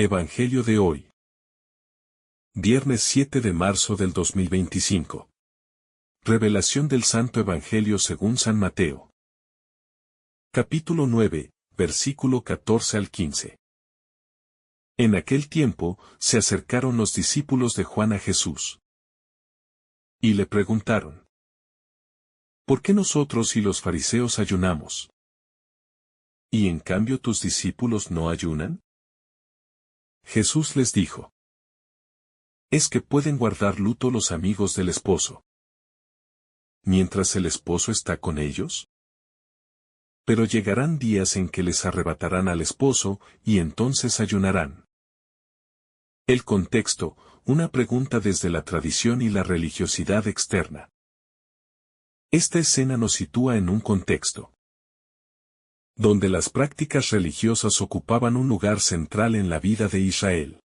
Evangelio de hoy. Viernes 7 de marzo del 2025. Revelación del Santo Evangelio según San Mateo. Capítulo 9, versículo 14 al 15. En aquel tiempo, se acercaron los discípulos de Juan a Jesús. Y le preguntaron: ¿por qué nosotros y los fariseos ayunamos? ¿Y en cambio tus discípulos no ayunan? Jesús les dijo: ¿es que pueden guardar luto los amigos del esposo, mientras el esposo está con ellos? Pero llegarán días en que les arrebatarán al esposo, y entonces ayunarán. El contexto: una pregunta desde la tradición y la religiosidad externa. Esta escena nos sitúa en un contexto donde las prácticas religiosas ocupaban un lugar central en la vida de Israel.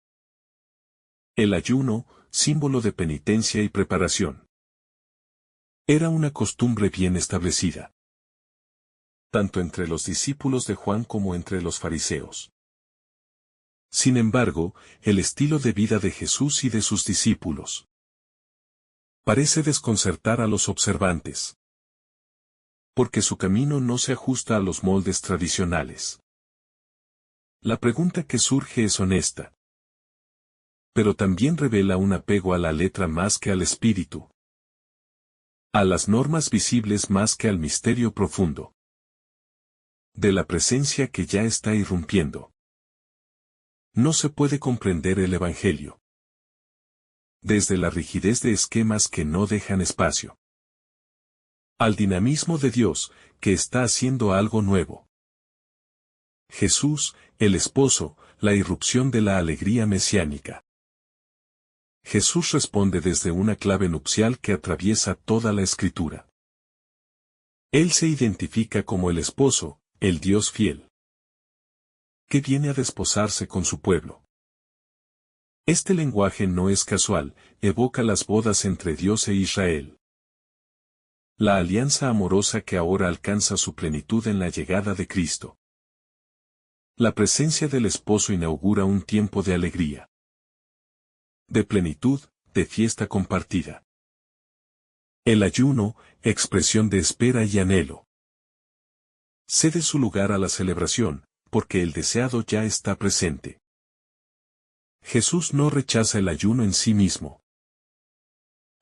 El ayuno, símbolo de penitencia y preparación, era una costumbre bien establecida, tanto entre los discípulos de Juan como entre los fariseos. Sin embargo, el estilo de vida de Jesús y de sus discípulos parece desconcertar a los observantes, porque su camino no se ajusta a los moldes tradicionales. La pregunta que surge es honesta, pero también revela un apego a la letra más que al espíritu, a las normas visibles más que al misterio profundo de la presencia que ya está irrumpiendo. No se puede comprender el Evangelio desde la rigidez de esquemas que no dejan espacio al dinamismo de Dios, que está haciendo algo nuevo. Jesús, el esposo, la irrupción de la alegría mesiánica. Jesús responde desde una clave nupcial que atraviesa toda la Escritura. Él se identifica como el esposo, el Dios fiel, que viene a desposarse con su pueblo. Este lenguaje no es casual, evoca las bodas entre Dios e Israel. La alianza amorosa que ahora alcanza su plenitud en la llegada de Cristo. La presencia del esposo inaugura un tiempo de alegría, de plenitud, de fiesta compartida. El ayuno, expresión de espera y anhelo, cede su lugar a la celebración, porque el deseado ya está presente. Jesús no rechaza el ayuno en sí mismo,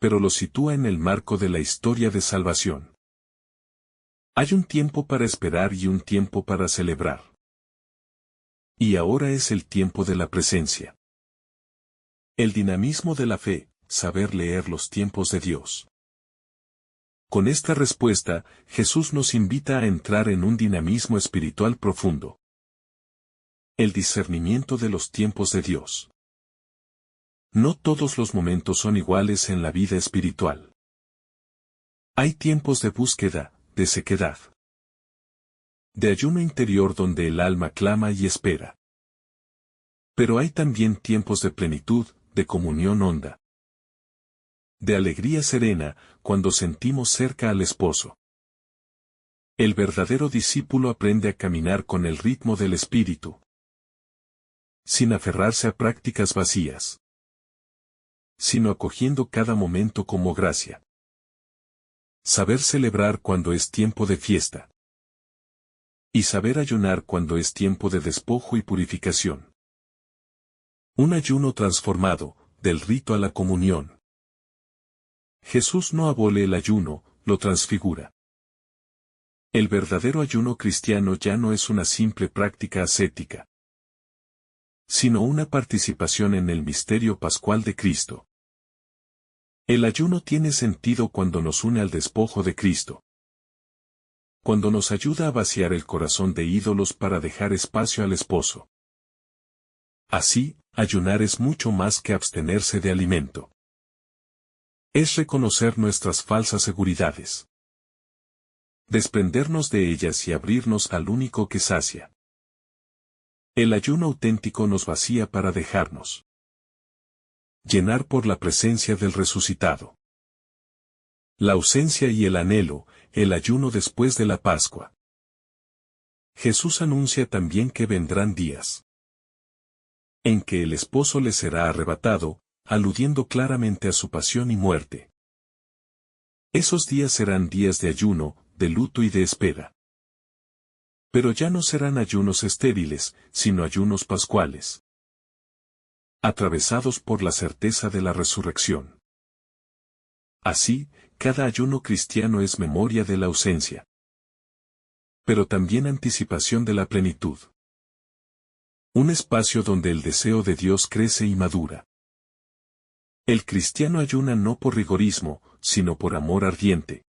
pero lo sitúa en el marco de la historia de salvación. Hay un tiempo para esperar y un tiempo para celebrar. Y ahora es el tiempo de la presencia. El dinamismo de la fe, saber leer los tiempos de Dios. Con esta respuesta, Jesús nos invita a entrar en un dinamismo espiritual profundo. El discernimiento de los tiempos de Dios. No todos los momentos son iguales en la vida espiritual. Hay tiempos de búsqueda, de sequedad, de ayuno interior donde el alma clama y espera. Pero hay también tiempos de plenitud, de comunión honda, de alegría serena, cuando sentimos cerca al esposo. El verdadero discípulo aprende a caminar con el ritmo del espíritu, sin aferrarse a prácticas vacías, sino acogiendo cada momento como gracia. Saber celebrar cuando es tiempo de fiesta. Y saber ayunar cuando es tiempo de despojo y purificación. Un ayuno transformado, del rito a la comunión. Jesús no abole el ayuno, lo transfigura. El verdadero ayuno cristiano ya no es una simple práctica ascética, sino una participación en el misterio pascual de Cristo. El ayuno tiene sentido cuando nos une al despojo de Cristo, cuando nos ayuda a vaciar el corazón de ídolos para dejar espacio al esposo. Así, ayunar es mucho más que abstenerse de alimento. Es reconocer nuestras falsas seguridades, desprendernos de ellas y abrirnos al único que sacia. El ayuno auténtico nos vacía para dejarnos llenar por la presencia del resucitado. La ausencia y el anhelo, el ayuno después de la Pascua. Jesús anuncia también que vendrán días en que el esposo le será arrebatado, aludiendo claramente a su pasión y muerte. Esos días serán días de ayuno, de luto y de espera. Pero ya no serán ayunos estériles, sino ayunos pascuales, atravesados por la certeza de la resurrección. Así, cada ayuno cristiano es memoria de la ausencia, pero también anticipación de la plenitud. Un espacio donde el deseo de Dios crece y madura. El cristiano ayuna no por rigorismo, sino por amor ardiente.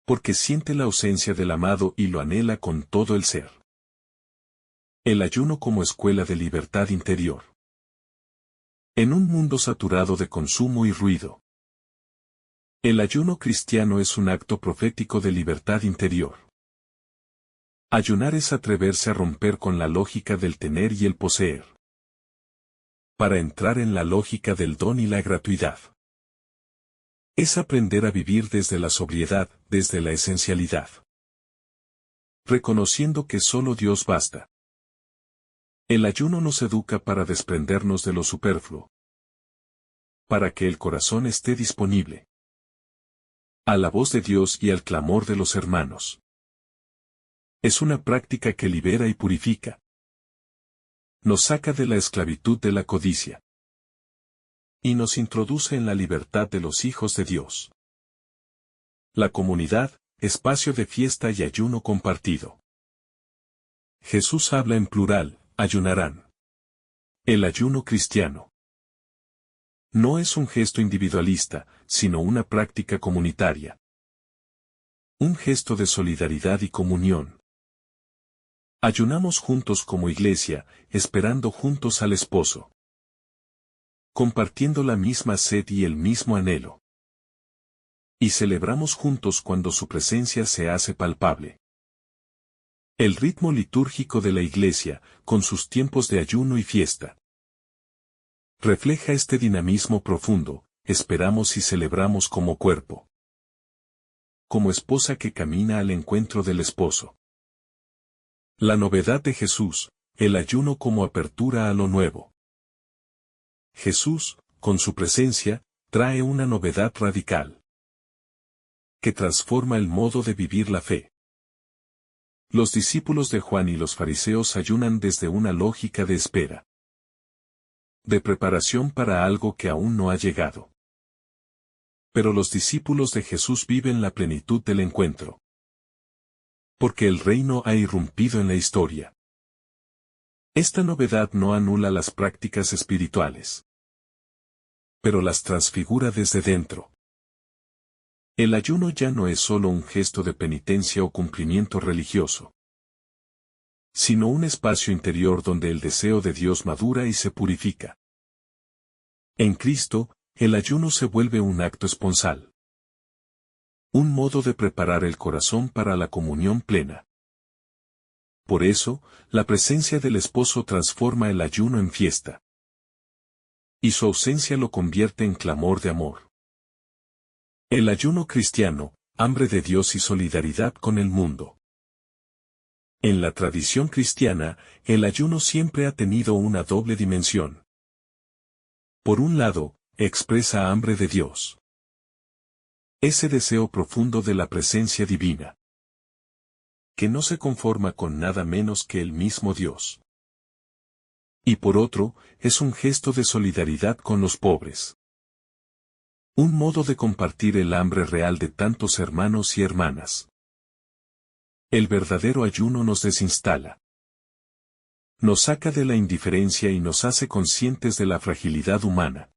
Porque siente la ausencia del amado y lo anhela con todo el ser. El ayuno como escuela de libertad interior. En un mundo saturado de consumo y ruido. El ayuno cristiano es un acto profético de libertad interior. Ayunar es atreverse a romper con la lógica del tener y el poseer, para entrar en la lógica del don y la gratuidad. Es aprender a vivir desde la sobriedad, desde la esencialidad. Reconociendo que solo Dios basta. El ayuno nos educa para desprendernos de lo superfluo, para que el corazón esté disponible a la voz de Dios y al clamor de los hermanos. Es una práctica que libera y purifica. Nos saca de la esclavitud de la codicia. Y nos introduce en la libertad de los hijos de Dios. La comunidad, espacio de fiesta y ayuno compartido. Jesús habla en plural, ayunarán. El ayuno cristiano no es un gesto individualista, sino una práctica comunitaria. Un gesto de solidaridad y comunión. Ayunamos juntos como iglesia, esperando juntos al esposo. Compartiendo la misma sed y el mismo anhelo. Y celebramos juntos cuando su presencia se hace palpable. El ritmo litúrgico de la iglesia, con sus tiempos de ayuno y fiesta, refleja este dinamismo profundo, esperamos y celebramos como cuerpo. Como esposa que camina al encuentro del esposo. La novedad de Jesús, el ayuno como apertura a lo nuevo. Jesús, con su presencia, trae una novedad radical, que transforma el modo de vivir la fe. Los discípulos de Juan y los fariseos ayunan desde una lógica de espera, de preparación para algo que aún no ha llegado. Pero los discípulos de Jesús viven la plenitud del encuentro. Porque el reino ha irrumpido en la historia. Esta novedad no anula las prácticas espirituales, pero las transfigura desde dentro. El ayuno ya no es solo un gesto de penitencia o cumplimiento religioso, sino un espacio interior donde el deseo de Dios madura y se purifica. En Cristo, el ayuno se vuelve un acto esponsal. Un modo de preparar el corazón para la comunión plena. Por eso, la presencia del esposo transforma el ayuno en fiesta. Y su ausencia lo convierte en clamor de amor. El ayuno cristiano, hambre de Dios y solidaridad con el mundo. En la tradición cristiana, el ayuno siempre ha tenido una doble dimensión. Por un lado, expresa hambre de Dios. Ese deseo profundo de la presencia divina, que no se conforma con nada menos que el mismo Dios. Y por otro, es un gesto de solidaridad con los pobres. Un modo de compartir el hambre real de tantos hermanos y hermanas. El verdadero ayuno nos desinstala. Nos saca de la indiferencia y nos hace conscientes de la fragilidad humana.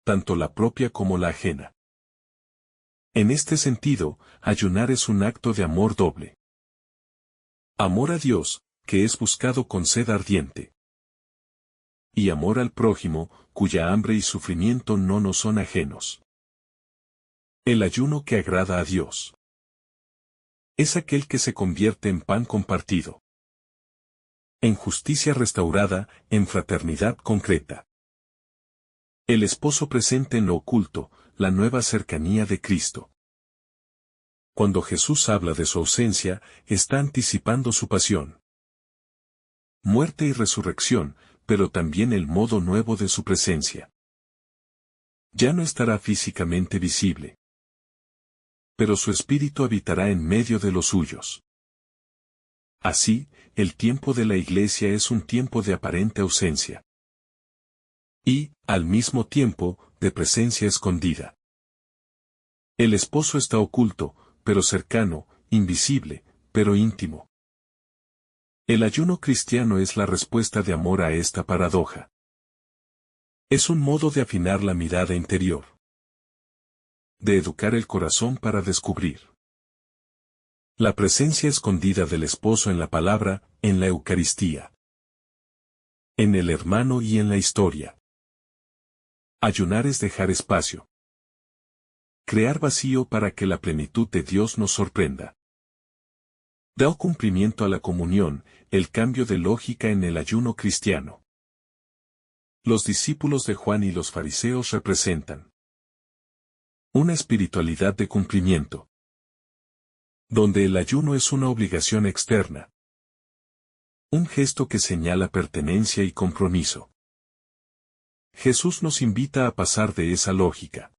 Tanto la propia como la ajena. En este sentido, ayunar es un acto de amor doble. Amor a Dios, que es buscado con sed ardiente. Y amor al prójimo, cuya hambre y sufrimiento no nos son ajenos. El ayuno que agrada a Dios es aquel que se convierte en pan compartido, en justicia restaurada, en fraternidad concreta. El esposo presente en lo oculto, la nueva cercanía de Cristo. Cuando Jesús habla de su ausencia, está anticipando su pasión. muerte y resurrección, pero también el modo nuevo de su presencia. Ya no estará físicamente visible, pero su espíritu habitará en medio de los suyos. Así, el tiempo de la Iglesia es un tiempo de aparente ausencia. Y, al mismo tiempo, de presencia escondida. El esposo está oculto, pero cercano, invisible, pero íntimo. El ayuno cristiano es la respuesta de amor a esta paradoja. Es un modo de afinar la mirada interior. De educar el corazón para descubrir la presencia escondida del esposo en la palabra, en la Eucaristía, en el hermano y en la historia. Ayunar es dejar espacio. Crear vacío para que la plenitud de Dios nos sorprenda. Da cumplimiento a la comunión, el cambio de lógica en el ayuno cristiano. Los discípulos de Juan y los fariseos representan una espiritualidad de cumplimiento, donde el ayuno es una obligación externa. Un gesto que señala pertenencia y compromiso. Jesús nos invita a pasar de esa lógica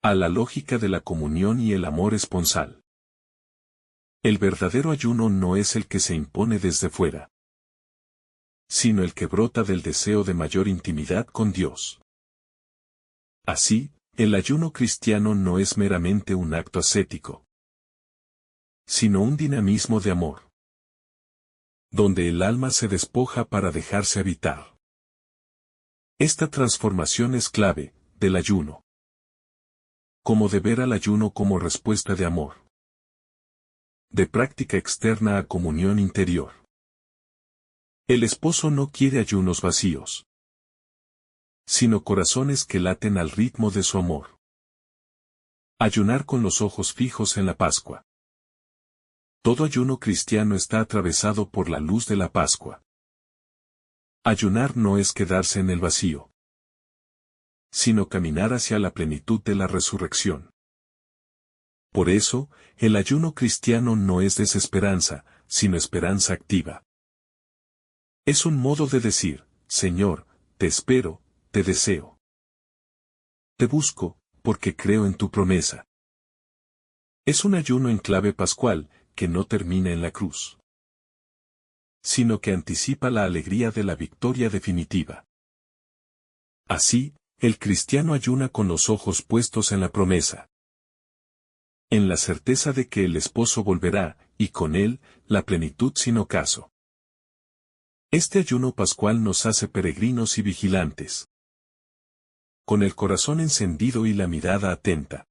a la lógica de la comunión y el amor esponsal. El verdadero ayuno no es el que se impone desde fuera, sino el que brota del deseo de mayor intimidad con Dios. Así, el ayuno cristiano no es meramente un acto ascético, sino un dinamismo de amor, donde el alma se despoja para dejarse habitar. Esta transformación es clave del ayuno, como de ver al ayuno como respuesta de amor, de práctica externa a comunión interior. El esposo no quiere ayunos vacíos, sino corazones que laten al ritmo de su amor. Ayunar con los ojos fijos en la Pascua. Todo ayuno cristiano está atravesado por la luz de la Pascua. Ayunar no es quedarse en el vacío, sino caminar hacia la plenitud de la resurrección. Por eso, el ayuno cristiano no es desesperanza, sino esperanza activa. Es un modo de decir, Señor, te espero, te deseo. Te busco, porque creo en tu promesa. Es un ayuno en clave pascual, que no termina en la cruz, sino que anticipa la alegría de la victoria definitiva. Así, el cristiano ayuna con los ojos puestos en la promesa, en la certeza de que el esposo volverá, y con él, la plenitud sin ocaso. Este ayuno pascual nos hace peregrinos y vigilantes, con el corazón encendido y la mirada atenta,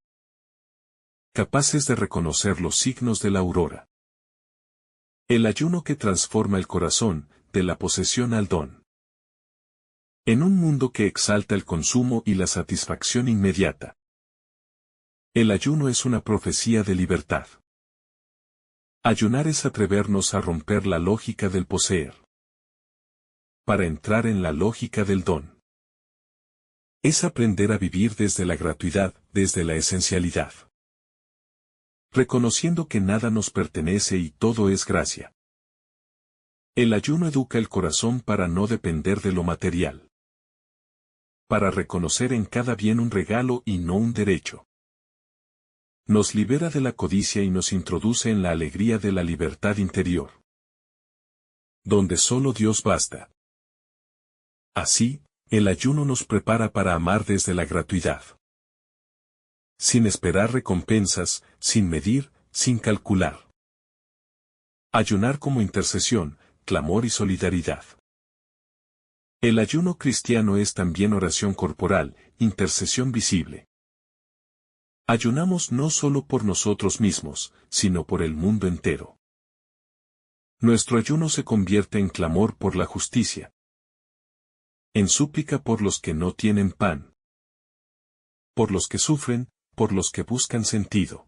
capaces de reconocer los signos de la aurora. El ayuno que transforma el corazón, de la posesión al don. En un mundo que exalta el consumo y la satisfacción inmediata. El ayuno es una profecía de libertad. Ayunar es atrevernos a romper la lógica del poseer, para entrar en la lógica del don. Es aprender a vivir desde la gratuidad, desde la esencialidad, reconociendo que nada nos pertenece y todo es gracia. El ayuno educa el corazón para no depender de lo material, para reconocer en cada bien un regalo y no un derecho. Nos libera de la codicia y nos introduce en la alegría de la libertad interior, donde solo Dios basta. Así, el ayuno nos prepara para amar desde la gratuidad, sin esperar recompensas, sin medir, sin calcular. Ayunar como intercesión, clamor y solidaridad. El ayuno cristiano es también oración corporal, intercesión visible. Ayunamos no solo por nosotros mismos, sino por el mundo entero. Nuestro ayuno se convierte en clamor por la justicia, en súplica por los que no tienen pan, por los que sufren, por los que buscan sentido.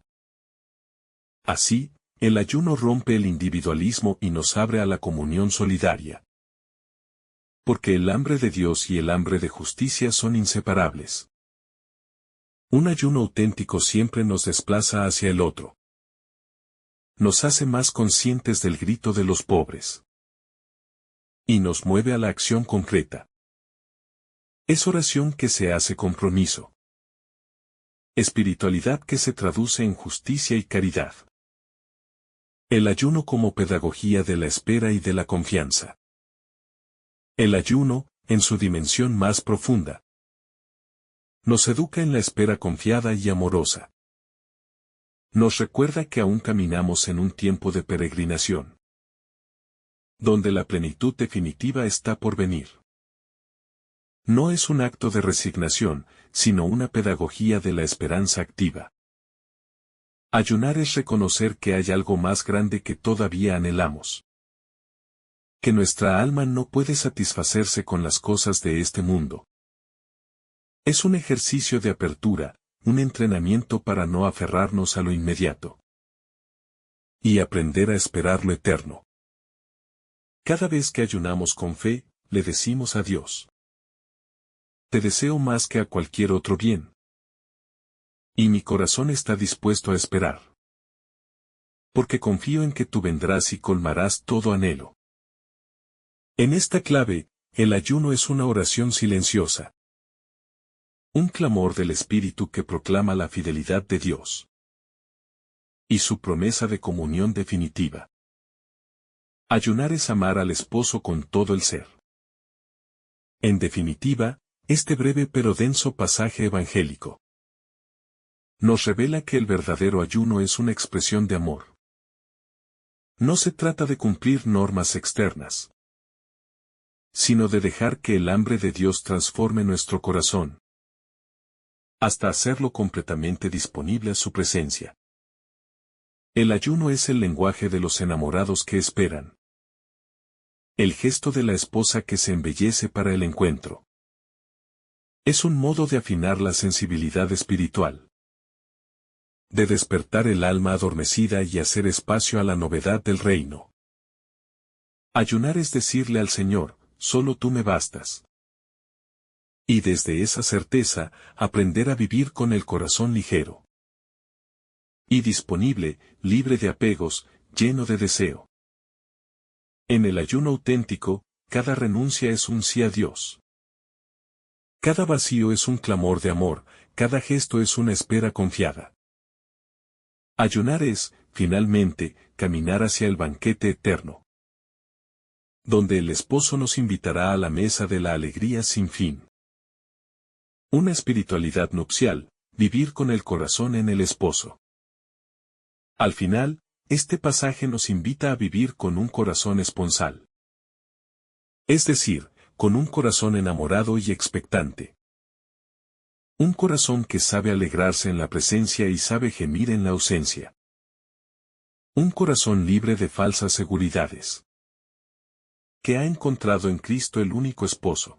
Así, el ayuno rompe el individualismo y nos abre a la comunión solidaria. Porque el hambre de Dios y el hambre de justicia son inseparables. Un ayuno auténtico siempre nos desplaza hacia el otro. Nos hace más conscientes del grito de los pobres, y nos mueve a la acción concreta. Es oración que se hace compromiso. Espiritualidad que se traduce en justicia y caridad. El ayuno como pedagogía de la espera y de la confianza. El ayuno, en su dimensión más profunda, nos educa en la espera confiada y amorosa. Nos recuerda que aún caminamos en un tiempo de peregrinación, donde la plenitud definitiva está por venir. No es un acto de resignación, sino una pedagogía de la esperanza activa. Ayunar es reconocer que hay algo más grande que todavía anhelamos. Que nuestra alma no puede satisfacerse con las cosas de este mundo. Es un ejercicio de apertura, un entrenamiento para no aferrarnos a lo inmediato. Y aprender a esperar lo eterno. Cada vez que ayunamos con fe, le decimos a Dios: te deseo más que a cualquier otro bien. Y mi corazón está dispuesto a esperar. Porque confío en que tú vendrás y colmarás todo anhelo. En esta clave, el ayuno es una oración silenciosa. Un clamor del Espíritu que proclama la fidelidad de Dios. Y su promesa de comunión definitiva. Ayunar es amar al esposo con todo el ser. En definitiva, este breve pero denso pasaje evangélico nos revela que el verdadero ayuno es una expresión de amor. No se trata de cumplir normas externas, sino de dejar que el hambre de Dios transforme nuestro corazón, hasta hacerlo completamente disponible a su presencia. El ayuno es el lenguaje de los enamorados que esperan. El gesto de la esposa que se embellece para el encuentro. Es un modo de afinar la sensibilidad espiritual. De despertar el alma adormecida y hacer espacio a la novedad del reino. Ayunar es decirle al Señor: solo tú me bastas. Y desde esa certeza, aprender a vivir con el corazón ligero. Y disponible, libre de apegos, lleno de deseo. En el ayuno auténtico, cada renuncia es un sí a Dios. Cada vacío es un clamor de amor, cada gesto es una espera confiada. Ayunar es, finalmente, caminar hacia el banquete eterno, donde el esposo nos invitará a la mesa de la alegría sin fin. Una espiritualidad nupcial, vivir con el corazón en el esposo. Al final, este pasaje nos invita a vivir con un corazón esponsal. Es decir, con un corazón enamorado y expectante. Un corazón que sabe alegrarse en la presencia y sabe gemir en la ausencia. Un corazón libre de falsas seguridades. Que ha encontrado en Cristo el único esposo.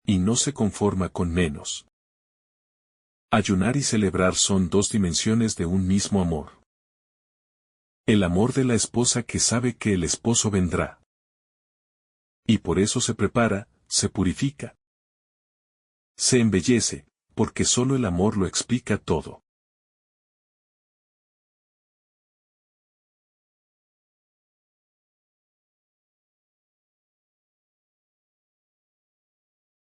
Y no se conforma con menos. Ayunar y celebrar son dos dimensiones de un mismo amor. El amor de la esposa que sabe que el esposo vendrá. Y por eso se prepara, se purifica. Se embellece, porque solo el amor lo explica todo.